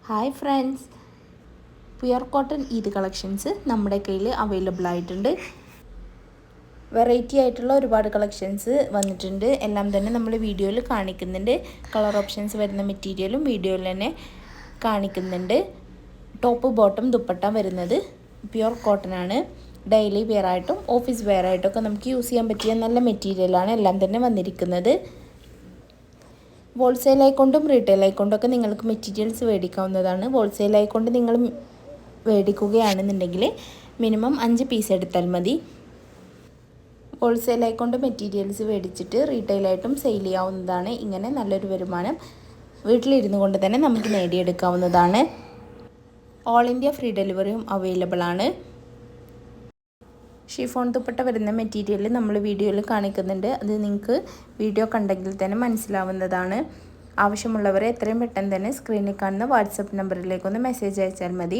Hi friends, pure cotton Eid collections നമ്മുടെ കയ്യിൽ available ആയിട്ടുണ്ട്. വെറൈറ്റി ആയിട്ടുള്ള ഒരുപാട് കളക്ഷൻസ് വന്നിട്ടുണ്ട്. എല്ലാം തന്നെ നമ്മൾ വീഡിയോയിൽ കാണിക്കുന്നുണ്ട്. കളർ ഓപ്ഷൻസ് വരുന്ന മെറ്റീരിയലും വീഡിയോയിൽ തന്നെ കാണിക്കുന്നുണ്ട്. ടോപ്പ് ബോട്ടം ദുപ്പട്ട വരുന്നത് പ്യുർ കോട്ടൺ ആണ്. ഡെയിലി വെയർ ആയിട്ടും ഓഫീസ് വെയർ ആയിട്ടൊക്കെ നമുക്ക് യൂസ് ചെയ്യാൻ പറ്റിയ നല്ല മെറ്റീരിയലാണ് എല്ലാം തന്നെ വന്നിരിക്കുന്നത്. ഹോൾസെയിൽ ആയിക്കൊണ്ടും റീറ്റെയിൽ ആയിക്കൊണ്ടൊക്കെ നിങ്ങൾക്ക് മെറ്റീരിയൽസ് മേടിക്കാവുന്നതാണ്. ഹോൾസെയിൽ ആയിക്കൊണ്ട് നിങ്ങൾ മേടിക്കുകയാണെന്നുണ്ടെങ്കിൽ മിനിമം 5 പീസ് എടുത്താൽ മതി. ഹോൾസെയിൽ ആയിക്കൊണ്ട് മെറ്റീരിയൽസ് മേടിച്ചിട്ട് റീറ്റെയിലായിട്ടും സെയിൽ ചെയ്യാവുന്നതാണ്. ഇങ്ങനെ നല്ലൊരു വരുമാനം വീട്ടിലിരുന്നു കൊണ്ട് തന്നെ നമുക്ക് നേടിയെടുക്കാവുന്നതാണ്. ഓൾ ഇന്ത്യ ഫ്രീ ഡെലിവറിയും അവൈലബിൾ ആണ്. ഷിഫോൺ ദുപ്പട്ട വരുന്ന മെറ്റീരിയൽ നമ്മൾ വീഡിയോയിൽ കാണിക്കുന്നുണ്ട്. അത് നിങ്ങൾക്ക് വീഡിയോ കണ്ടെങ്കിൽ തന്നെ മനസ്സിലാവുന്നതാണ്. ആവശ്യമുള്ളവരെ എത്രയും പെട്ടെന്ന് തന്നെ സ്ക്രീനിൽ കാണുന്ന വാട്സപ്പ് നമ്പറിലേക്കൊന്ന് മെസ്സേജ് അയച്ചാൽ മതി.